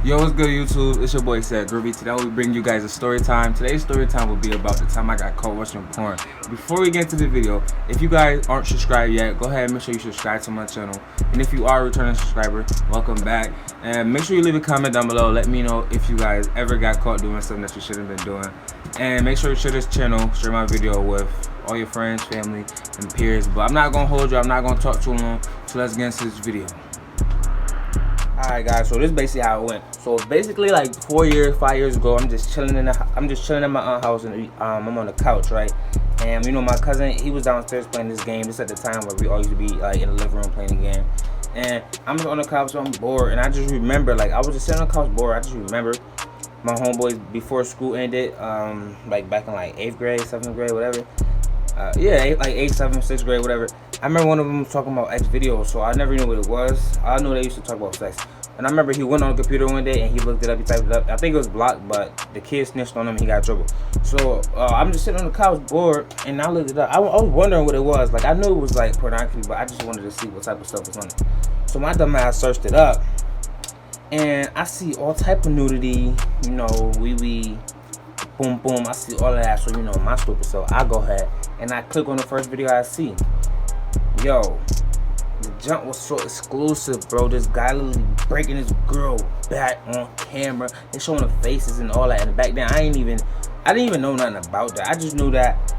Yo, what's good, YouTube? It's your boy Groovy. Today we bring you guys a story time. Today's story time will be about the time I got caught watching porn. Before we get into the video, if you guys aren't subscribed yet, go ahead and make sure you subscribe to my channel. And if you are a returning subscriber, welcome back. And make sure you leave a comment down below. Let me know if you guys ever got caught doing something that you shouldn't have been doing. And make sure you share this channel, share my video with all your friends, family, and peers. But I'm not gonna hold you. I'm not gonna talk too long. So let's get into this video. Alright guys, so this is basically how it went. So basically like 5 years ago, I'm just chilling in my aunt's house, and I'm on the couch, right? And you know, my cousin, he was downstairs playing this game. This at the time where we all used to be like in the living room playing the game. And I'm just on the couch, so I'm bored, and I just remember, like, I was just sitting on the couch bored. I just remember my homeboys before school ended, like back in like 8th grade, 7th grade, whatever. Like 8th, 7th, 6th grade, whatever. I remember one of them was talking about X videos, so I never knew what it was. I knew they used to talk about sex. And I remember he went on the computer one day and he looked it up, he typed it up. I think it was blocked, but the kid snitched on him and he got in trouble. So I'm just sitting on the couch bored, and I looked it up. I was wondering what it was. Like, I knew it was like pornography, but I just wanted to see what type of stuff was on it. So my dumb ass searched it up, and I see all type of nudity, you know, wee, boom, boom. I see all of that, so you know, my stupid self, I go ahead and I click on the first video I see. Yo, the jump was so exclusive, bro. This guy literally breaking his girl back on camera. They showing the faces and all that. And back then, I didn't even know nothing about that. I just knew that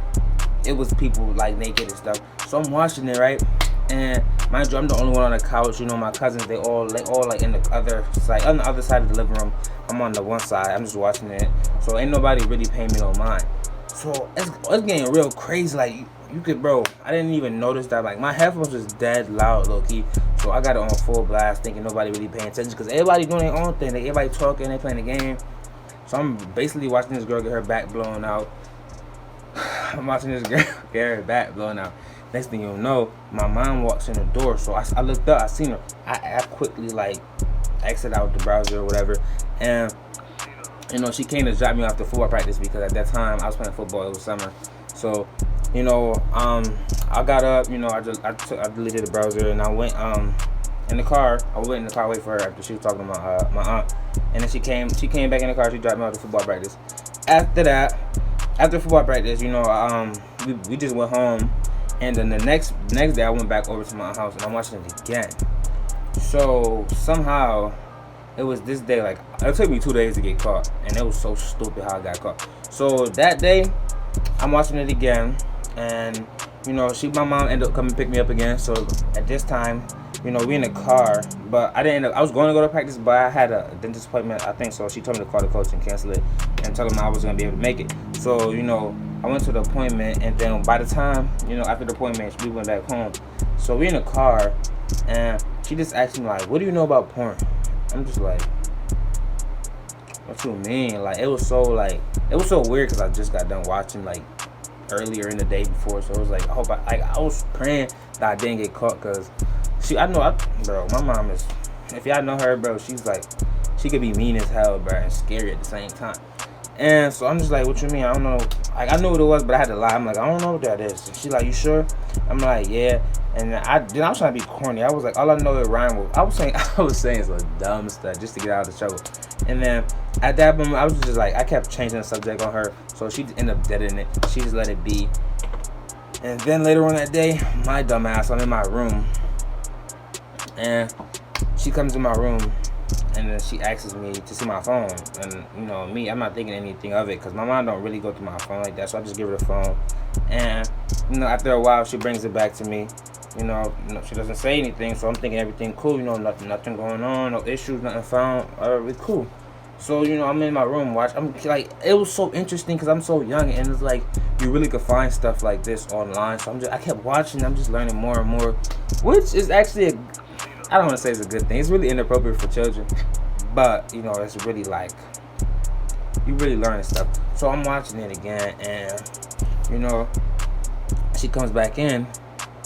it was people like naked and stuff. So I'm watching it, right? And mind you, I'm the only one on the couch. You know, my cousins, they all like in the other side, on the other side of the living room. I'm on the one side. I'm just watching it. So ain't nobody really paying me no mind. So it's getting real crazy. Like, you could, bro, I didn't even notice that. Like, my headphones was dead loud, low key. So I got it on full blast, thinking nobody really paying attention, because everybody doing their own thing. Everybody talking, they playing the game. So I'm basically watching this girl get her back blown out. I'm watching this girl get her back blown out. Next thing you know, my mom walks in the door. So I looked up, I seen her. I quickly like exit out the browser or whatever, and you know, she came to drop me off the football practice, because at that time I was playing football. It was summer. So, you know, I got up, you know, I deleted the browser, and I went in the car. I went in the car, wait for her after she was talking to my aunt, and then she came back in the car. She dropped me off to football practice. After football practice, you know, we just went home, and then the next day I went back over to my house, and I'm watching it again. So somehow it was this day, like, it took me 2 days to get caught, and it was so stupid how I got caught. So that day, I'm watching it again, and you know, my mom ended up coming to pick me up again. So at this time, you know, we in the car, but I was going to go to practice, but I had a dentist appointment, I think. So she told me to call the coach and cancel it, and tell him I wasn't gonna be able to make it. So, you know, I went to the appointment, and then by the time, you know, after the appointment, we went back home. So we in the car, and she just asked me, like, what do you know about porn? I'm just like, what you mean? Like, it was so weird, because I just got done watching like earlier in the day before. So it was like, I was praying that I didn't get caught, because bro, my mom is, if y'all know her, bro, she's like, she could be mean as hell, bro, and scary at the same time. And so I'm just like, what you mean? I don't know. Like, I knew what it was, but I had to lie. I'm like, I don't know what that is. And she's like, you sure? I'm like, yeah. And I was trying to be corny. I was like, all I know is rhyme with. I was saying some dumb stuff just to get out of the trouble. And then at that moment, I was just like, I kept changing the subject on her, so she ended up deading it. She just let it be. And then later on that day, my dumb ass, I'm in my room, and she comes in my room, and then she asks me to see my phone. And you know me, I'm not thinking anything of it, because my mom don't really go through my phone like that. So I just give her the phone, and you know, after a while, she brings it back to me. You know, she doesn't say anything, so I'm thinking everything cool. You know, nothing going on, no issues, nothing found. We cool. So, you know, I'm in my room I'm like, it was so interesting, because I'm so young, and it's like, you really could find stuff like this online. So I kept watching. I'm just learning more and more, which is actually I don't want to say it's a good thing. It's really inappropriate for children, but you know, it's really like, you really learn stuff. So I'm watching it again, and you know, she comes back in.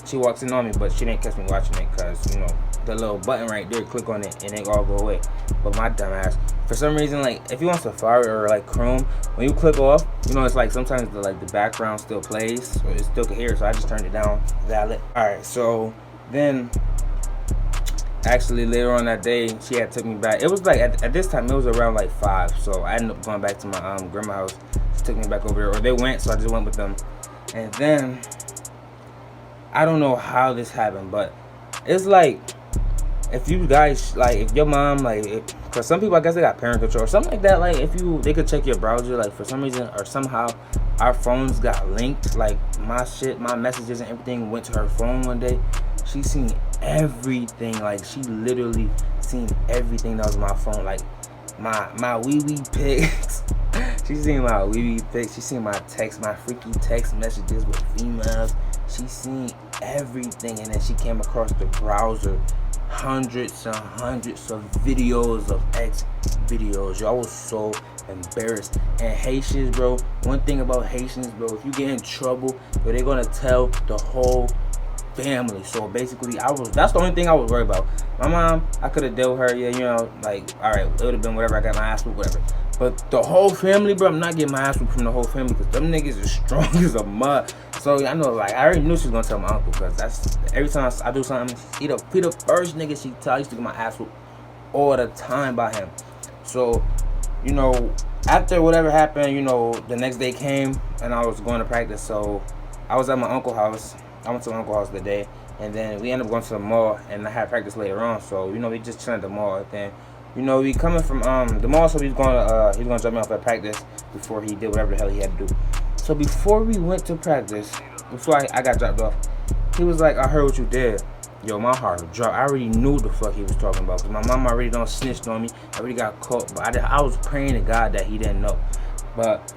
She walks in on me, but she didn't catch me watching it, because you know, the little button right there, click on it and it all go away. But my dumb ass, for some reason, like, if you want Safari or like Chrome, when you click off, you know, it's like sometimes the background still plays, so it still can hear. So I just turned it down. Valid. All right. So then Actually, later on that day, she had took me back. It was like at this time, it was around like 5, so I ended up going back to my grandma's house. She took me back over there, or they went, so I just went with them. And then I don't know how this happened, but it's like, if you guys, like, if your mom, like, for some people, I guess they got parent control or something like that. Like, they could check your browser, like, for some reason or somehow, our phones got linked. Like, my messages and everything went to her phone one day. She seen everything. Like, she literally seen everything that was on my phone. Like, my wee pics. She seen my wee pics. She seen my text, my freaky text messages with females. She seen everything, and then she came across the browser. Hundreds and hundreds of videos of X videos. Yo, I was so embarrassed. And Haitians, bro, one thing about Haitians, bro, if you get in trouble, bro, they're gonna tell the whole family. So basically, that's the only thing I was worried about. My mom, I could have dealt with her, yeah, you know, like, alright, it would have been whatever, I got my ass whooped, whatever. But the whole family, bro, I'm not getting my ass whooped from the whole family, because them niggas is strong as a mud. So I know, like, I already knew she was gonna tell my uncle, because that's every time I do something, he the first nigga she tell. I used to get my ass whooped all the time by him. So, you know, after whatever happened, you know, the next day came and I was going to practice. So I was at my uncle's house. I went to my uncle's house the day, and then we ended up going to the mall, and I had practice later on. So, you know, we just chilling at the mall. And then, you know, we coming from the mall, so he was gonna drop me off at practice before he did whatever the hell he had to do. So before we went to practice, before I got dropped off, he was like, I heard what you did. Yo, my heart dropped. I already knew what the fuck he was talking about, because my mom already done snitched on me. I already got caught, but I was praying to God that he didn't know. But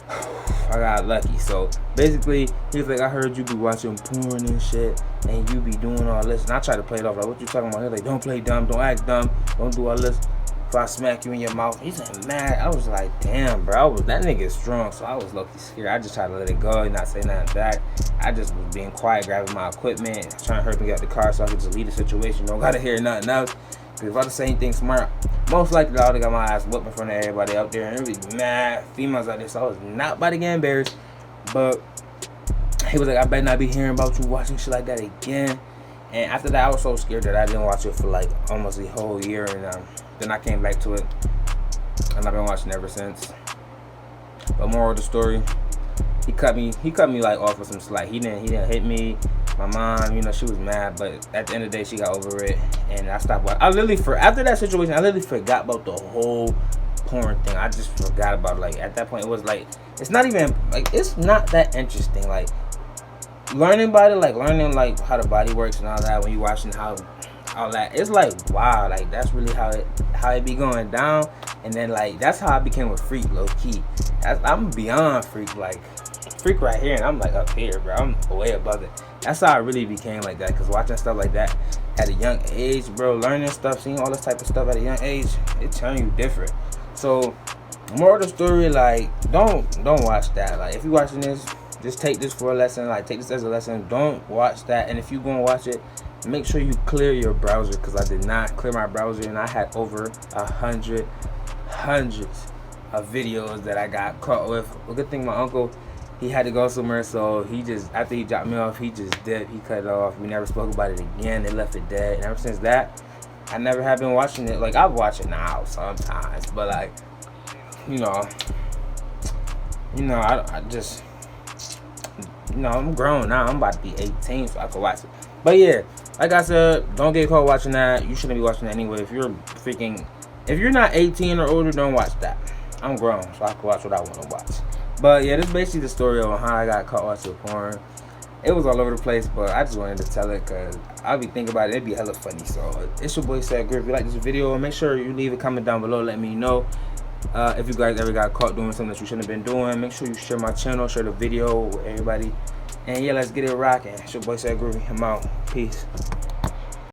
I got lucky. So basically, he was like, I heard you be watching porn and shit, and you be doing all this. And I tried to play it off like, what you talking about? He was like, don't play dumb, don't act dumb, don't do all this. If I smack you in your mouth, he's like mad. I was like, damn, bro, that nigga is strong. So I was low-key scared. I just tried to let it go and not say nothing back. I just was being quiet, grabbing my equipment, trying to hurry me get out the car so I could just leave the situation. Don't gotta hear nothing else. Because if I just say anything smart, most likely I would have got my ass whooped in front of everybody out there, and there was mad females out there. So I was not about to get embarrassed. But he was like, I better not be hearing about you watching shit like that again. And after that, I was so scared that I didn't watch it for like almost a whole year. And then I came back to it, and I've been watching ever since. But moral of the story, he cut me like off with some slack. He didn't hit me. My mom, you know, she was mad, but at the end of the day, she got over it, and I stopped watching. After that situation, I literally forgot about the whole porn thing. I just forgot about it. Like, at that point, it was like, it's not even like, it's not that interesting. Like, learning about it, like learning like how the body works and all that, when you watching how all that, it's like, wow, like that's really how it be going down. And then like that's how I became a freak, low key. I'm beyond freak, like freak right here, and I'm like up here, bro. I'm way above it. That's how I really became like that, because watching stuff like that at a young age, bro, learning stuff, seeing all this type of stuff at a young age, it turns you different. So more of the story, like don't watch that. Like if you're watching this, just take this for a lesson. Like take this as a lesson. Don't watch that. And if you gonna watch it, make sure you clear your browser, because I did not clear my browser, and I had over hundreds of videos that I got caught with. A good thing my uncle, he had to go somewhere, so he just, after he dropped me off, he just dipped. He cut it off. We never spoke about it again. They left it dead. And ever since that, I never have been watching it. Like I watch it now sometimes, but like, you know, I just, I'm grown now. I'm about to be 18, so I can watch it. But yeah, like I said, don't get caught watching that. You shouldn't be watching that anyway. If you're not 18 or older, don't watch that. I'm grown, so I can watch what I want to watch. But yeah, this is basically the story of how I got caught watching porn. It was all over the place, but I just wanted to tell it because I'll be thinking about it. It'd be hella funny. So it's your boy Sad Groovy. If you like this video, make sure you leave a comment down below. Let me know if you guys ever got caught doing something that you shouldn't have been doing. Make sure you share my channel, share the video with everybody. And yeah, let's get it rocking. It's your boy Sad Groovy. I'm out. Peace.